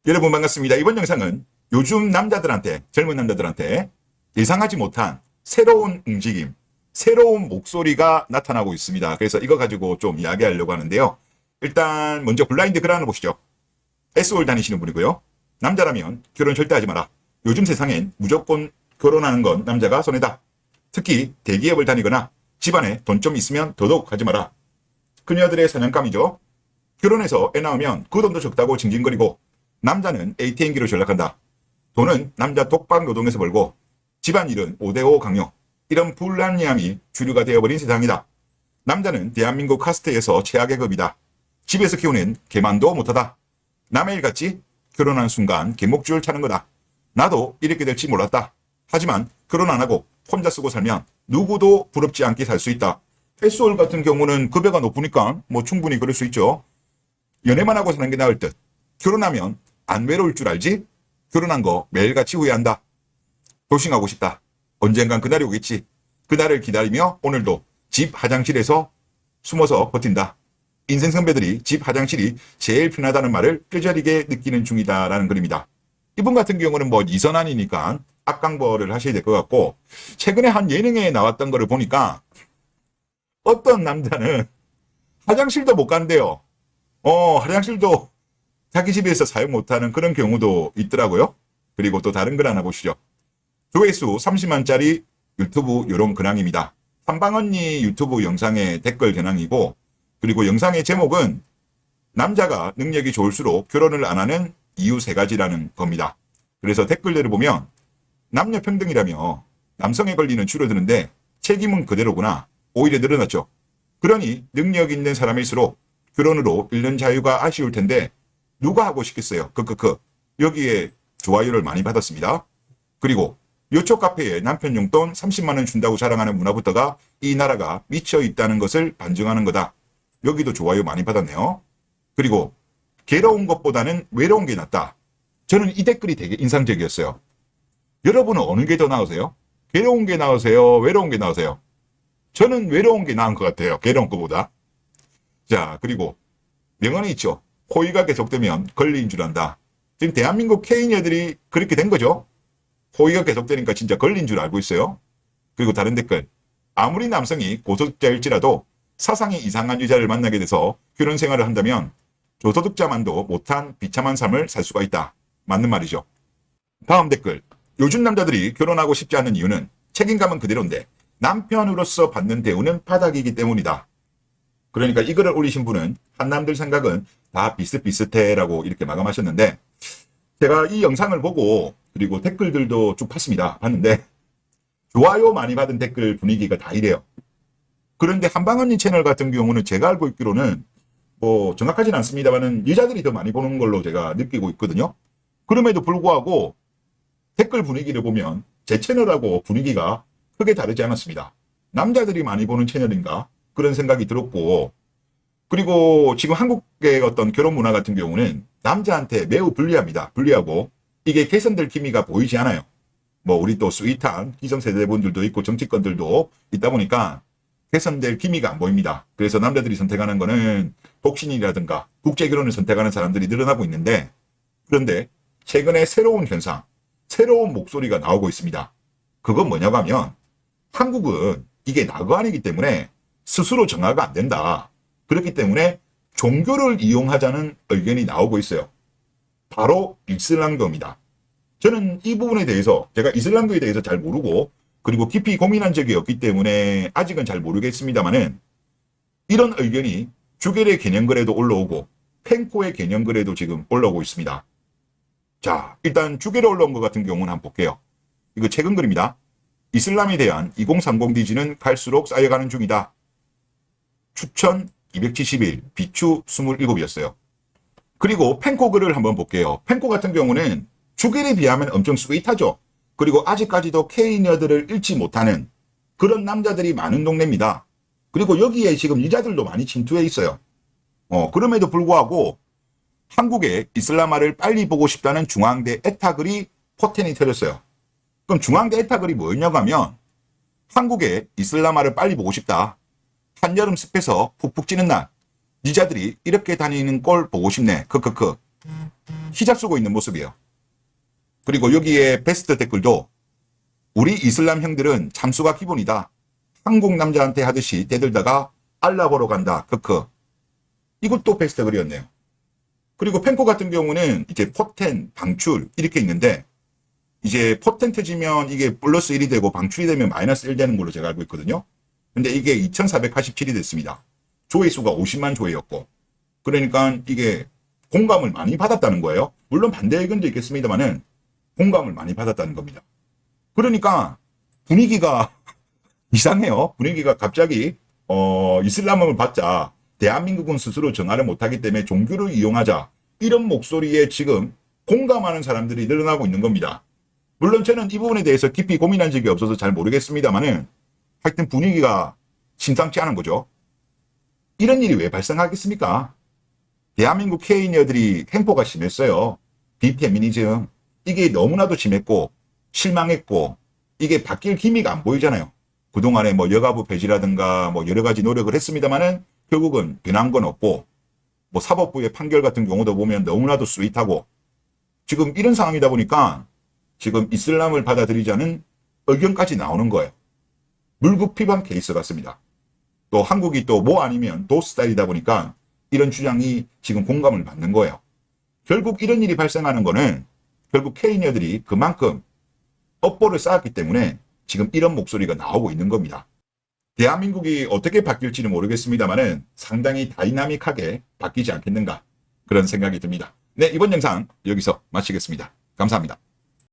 여러분 반갑습니다. 이번 영상은 요즘 남자들한테, 젊은 남자들한테 예상하지 못한 새로운 움직임, 새로운 목소리가 나타나고 있습니다. 그래서 이거 가지고 좀 이야기하려고 하는데요. 일단 먼저 블라인드 글 하나 보시죠. S홀 다니시는 분이고요. 남자라면 결혼 절대 하지 마라. 요즘 세상엔 무조건 결혼하는 건 남자가 손해다. 특히 대기업을 다니거나 집안에 돈 좀 있으면 더더욱 하지 마라. 그녀들의 사냥감이죠. 결혼해서 애 낳으면 그 돈도 적다고 징징거리고 남자는 ATM기로 전락한다. 돈은 남자 독박 노동에서 벌고 집안일은 5대5 강요. 이런 불합리함이 주류가 되어버린 세상이다. 남자는 대한민국 카스트에서 최악의 급이다. 집에서 키우는 개만도 못하다. 남의 일같이 결혼한 순간 개목줄 차는 거다. 나도 이렇게 될지 몰랐다. 하지만 결혼 안 하고 혼자 쓰고 살면 누구도 부럽지 않게 살 수 있다. 패스홀 같은 경우는 급여가 높으니까 뭐 충분히 그럴 수 있죠. 연애만 하고 사는 게 나을 듯. 결혼하면 안 외로울 줄 알지? 결혼한 거 매일같이 후회한다. 도싱하고 싶다. 언젠간 그날이 오겠지. 그날을 기다리며 오늘도 집 화장실에서 숨어서 버틴다. 인생 선배들이 집 화장실이 제일 편하다는 말을 뼈저리게 느끼는 중이다라는 글입니다. 이분 같은 경우는 뭐 이선안이니까 악강벌을 하셔야 될 것 같고, 최근에 한 예능에 나왔던 거를 보니까 어떤 남자는 화장실도 못 간대요. 화장실도 자기 집에서 사용 못하는 그런 경우도 있더라고요. 그리고 또 다른 글 하나 보시죠. 조회수 30만짜리 유튜브 요런 근황입니다. 한방언니 유튜브 영상의 댓글 근황이고, 그리고 영상의 제목은 남자가 능력이 좋을수록 결혼을 안 하는 이유 3가지라는 겁니다. 그래서 댓글들을 보면 남녀 평등이라며 남성에 걸리는 줄어드는데 책임은 그대로구나. 오히려 늘어났죠. 그러니 능력 있는 사람일수록 결혼으로 잃는 자유가 아쉬울 텐데 누가 하고 싶겠어요. 여기에 좋아요를 많이 받았습니다. 그리고 요초 카페에 남편 용돈 30만 원 준다고 자랑하는 문화부터가 이 나라가 미쳐 있다는 것을 반증하는 거다. 여기도 좋아요 많이 받았네요. 그리고 괴로운 것보다는 외로운 게 낫다. 저는 이 댓글이 되게 인상적이었어요. 여러분은 어느 게 더 나으세요? 괴로운 게 나으세요? 외로운 게 나으세요? 저는 외로운 게 나은 것 같아요. 괴로운 것보다. 자, 그리고 명언이 있죠. 호의가 계속되면 권리인 줄 안다. 지금 대한민국 K녀들이 그렇게 된 거죠. 호의가 계속되니까 진짜 권리인 줄 알고 있어요. 그리고 다른 댓글. 아무리 남성이 고소득자일지라도 사상이 이상한 여자를 만나게 돼서 결혼 생활을 한다면 저소득자만도 못한 비참한 삶을 살 수가 있다. 맞는 말이죠. 다음 댓글. 요즘 남자들이 결혼하고 싶지 않는 이유는 책임감은 그대로인데 남편으로서 받는 대우는 바닥이기 때문이다. 그러니까 이 글을 올리신 분은 한남들 생각은 다 비슷비슷해라고 이렇게 마감하셨는데, 제가 이 영상을 보고 그리고 댓글들도 쭉 봤는데 좋아요 많이 받은 댓글 분위기가 다 이래요. 그런데 한방언니 채널 같은 경우는 제가 알고 있기로는 뭐 정확하진 않습니다만은 여자들이 더 많이 보는 걸로 제가 느끼고 있거든요. 그럼에도 불구하고 댓글 분위기를 보면 제 채널하고 분위기가 크게 다르지 않았습니다. 남자들이 많이 보는 채널인가 그런 생각이 들었고, 그리고 지금 한국의 어떤 결혼 문화 같은 경우는 남자한테 매우 불리합니다. 불리하고 이게 개선될 기미가 보이지 않아요. 뭐 우리 또 스윗한 기성세대분들도 있고 정치권들도 있다 보니까 개선될 기미가 안 보입니다. 그래서 남자들이 선택하는 거는 독신이라든가 국제결혼을 선택하는 사람들이 늘어나고 있는데, 그런데 최근에 새로운 현상, 새로운 목소리가 나오고 있습니다. 그건 뭐냐고 하면 한국은 이게 낙관이기 때문에 스스로 정화가 안 된다. 그렇기 때문에 종교를 이용하자는 의견이 나오고 있어요. 바로 이슬람교입니다. 저는 이 부분에 대해서 제가 이슬람교에 대해서 잘 모르고 그리고 깊이 고민한 적이 없기 때문에 아직은 잘 모르겠습니다만은 이런 의견이 주겔의 개념글에도 올라오고 펜코의 개념글에도 지금 올라오고 있습니다. 자, 일단 주겔에 올라온 것 같은 경우는 한번 볼게요. 이거 최근 글입니다. 이슬람에 대한 2030 니즈는 갈수록 쌓여가는 중이다. 추천 271, 비추 27이었어요. 그리고 펜코 글을 한번 볼게요. 펜코 같은 경우는 주겔에 비하면 엄청 스윗하죠. 그리고 아직까지도 K녀들을 잃지 못하는 그런 남자들이 많은 동네입니다. 그리고 여기에 지금 여자들도 많이 침투해 있어요. 그럼에도 불구하고 한국의 이슬람화를 빨리 보고 싶다는 중앙대 에타글이 포텐이 터졌어요. 그럼 중앙대 에타글이 뭐였냐고 하면 한국의 이슬람화를 빨리 보고 싶다. 한여름 습해서 푹푹 찌는 날 여자들이 이렇게 다니는 꼴 보고 싶네. 히잡 쓰고 있는 모습이에요. 그리고 여기에 베스트 댓글도 우리 이슬람 형들은 참수가 기본이다. 한국 남자한테 하듯이 대들다가 알라 보러 간다. 크크. 이것도 베스트 글이었네요. 그리고 펜코 같은 경우는 이제 포텐, 방출 이렇게 있는데 이제 포텐 터지면 이게 플러스 1이 되고 방출이 되면 마이너스 1 되는 걸로 제가 알고 있거든요. 근데 이게 2487이 됐습니다. 조회수가 50만 조회였고. 그러니까 이게 공감을 많이 받았다는 거예요. 물론 반대 의견도 있겠습니다만은 공감을 많이 받았다는 겁니다. 그러니까 분위기가 이상해요. 분위기가 갑자기 이슬람을 받자. 대한민국은 스스로 정화를 못하기 때문에 종교를 이용하자. 이런 목소리에 지금 공감하는 사람들이 늘어나고 있는 겁니다. 물론 저는 이 부분에 대해서 깊이 고민한 적이 없어서 잘 모르겠습니다만은 하여튼 분위기가 심상치 않은 거죠. 이런 일이 왜 발생하겠습니까? 대한민국 케이녀들이 행포가 심했어요. 비페미니즘. 이게 너무나도 심했고 실망했고 이게 바뀔 기미가 안 보이잖아요. 그동안에 뭐 여가부 폐지라든가 뭐 여러 가지 노력을 했습니다만은 결국은 변한 건 없고 뭐 사법부의 판결 같은 경우도 보면 너무나도 스윗하고 지금 이런 상황이다 보니까 지금 이슬람을 받아들이자는 의견까지 나오는 거예요. 물급피반 케이스 같습니다. 또 한국이 또 뭐 아니면 도 스타일이다 보니까 이런 주장이 지금 공감을 받는 거예요. 결국 이런 일이 발생하는 거는 결국 케이녀들이 그만큼 업보를 쌓았기 때문에 지금 이런 목소리가 나오고 있는 겁니다. 대한민국이 어떻게 바뀔지는 모르겠습니다만은 상당히 다이나믹하게 바뀌지 않겠는가 그런 생각이 듭니다. 네, 이번 영상 여기서 마치겠습니다. 감사합니다.